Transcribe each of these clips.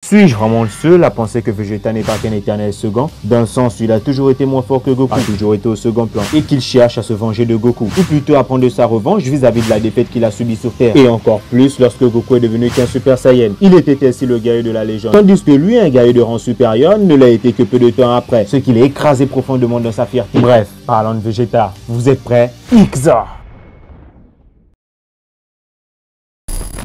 Suis-je vraiment le seul à penser que Vegeta n'est pas qu'un éternel second, dans le sens où il a toujours été moins fort que Goku, a toujours été au second plan, et qu'il cherche à se venger de Goku, ou plutôt à prendre sa revanche vis-à-vis de la défaite qu'il a subie sur Terre, et encore plus lorsque Goku est devenu qu'un Super Saiyan. Il était ainsi le guerrier de la légende, tandis que lui, un guerrier de rang supérieur, ne l'a été que peu de temps après, ce qui l'a écrasé profondément dans sa fierté. Bref, parlons de Vegeta, vous êtes prêts? XOR!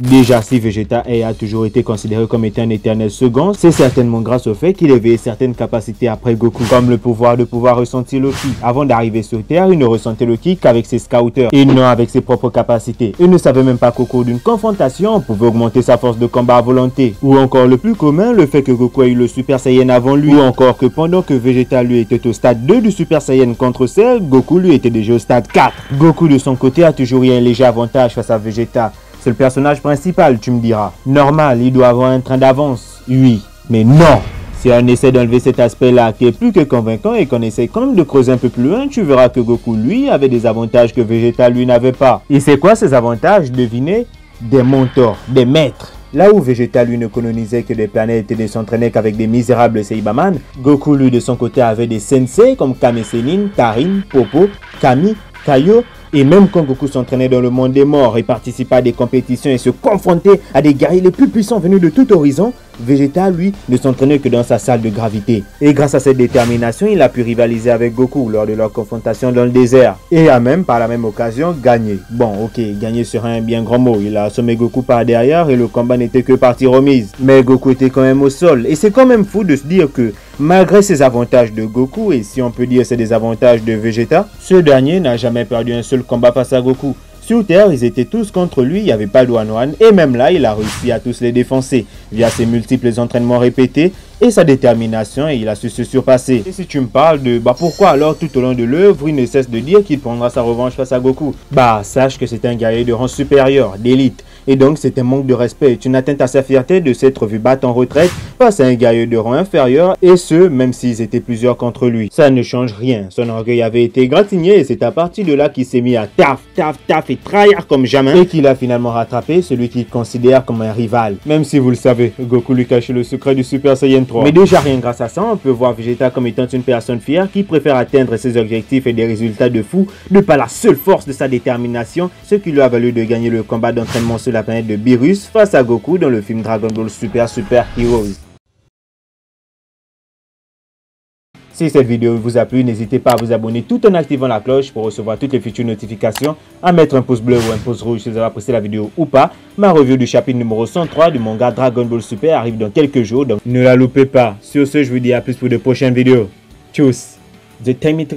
Déjà, si Vegeta a toujours été considéré comme étant un éternel second, c'est certainement grâce au fait qu'il avait certaines capacités après Goku, comme le pouvoir de ressentir le ki. Avant d'arriver sur Terre, il ne ressentait le ki qu'avec ses scouters, et non avec ses propres capacités. Il ne savait même pas qu'au cours d'une confrontation, on pouvait augmenter sa force de combat à volonté. Ou encore le plus commun, le fait que Goku ait eu le Super Saiyan avant lui, ou encore que pendant que Vegeta lui était au stade 2 du Super Saiyan contre Cell, Goku lui était déjà au stade 4. Goku de son côté a toujours eu un léger avantage face à Vegeta. C'est le personnage principal, tu me diras. Normal, il doit avoir un train d'avance. Oui, mais non. Si on essaie d'enlever cet aspect-là qui est plus que convaincant et qu'on essaie quand même de creuser un peu plus loin, tu verras que Goku, lui, avait des avantages que Vegeta, lui, n'avait pas. Et c'est quoi ces avantages? Devinez? Des mentors, des maîtres. Là où Vegeta, lui, ne colonisait que des planètes et ne s'entraînait qu'avec des misérables Saibaman, Goku, lui, de son côté, avait des sensei comme Kame Sennin, Karin, Popo, Kami, Kaio. Et même quand Goku s'entraînait dans le monde des morts et participait à des compétitions et se confrontait à des guerriers les plus puissants venus de tout horizon, Vegeta, lui, ne s'entraînait que dans sa salle de gravité. Et grâce à cette détermination, il a pu rivaliser avec Goku lors de leur confrontation dans le désert. Et a même, par la même occasion, gagné. Bon, ok, gagner serait un bien grand mot. Il a assommé Goku par derrière et le combat n'était que partie remise. Mais Goku était quand même au sol. Et c'est quand même fou de se dire que, malgré ces avantages de Goku, et si on peut dire c'est des avantages de Vegeta, ce dernier n'a jamais perdu un seul combat face à Goku. Sur Terre, ils étaient tous contre lui, il n'y avait pas de one-one, et même là, il a réussi à tous les défoncer, via ses multiples entraînements répétés, et sa détermination, et il a su se surpasser. Et si tu me parles de, pourquoi alors tout au long de l'œuvre, il ne cesse de dire qu'il prendra sa revanche face à Goku? Sache que c'est un guerrier de rang supérieur, d'élite, et donc c'est un manque de respect, une atteinte à sa fierté de s'être vu battre en retraite face à un guerrier de rang inférieur, et ce, même s'ils étaient plusieurs contre lui. Ça ne change rien, son orgueil avait été égratigné, et c'est à partir de là qu'il s'est mis à taf et trahir comme jamais, et qu'il a finalement rattrapé celui qu'il considère comme un rival. Même si vous le savez, Goku lui cachait le secret du Super Saiyan 3. Mais déjà rien grâce à ça, on peut voir Vegeta comme étant une personne fière qui préfère atteindre ses objectifs et des résultats de fou de par la seule force de sa détermination, ce qui lui a valu de gagner le combat d'entraînement sur la planète de Beerus face à Goku dans le film Dragon Ball Super Heroes. Si cette vidéo vous a plu, n'hésitez pas à vous abonner tout en activant la cloche pour recevoir toutes les futures notifications, à mettre un pouce bleu ou un pouce rouge si vous avez apprécié la vidéo ou pas. Ma review du chapitre numéro 103 du manga Dragon Ball Super arrive dans quelques jours, donc ne la loupez pas. Sur ce, je vous dis à plus pour de prochaines vidéos. Tchuss, the time is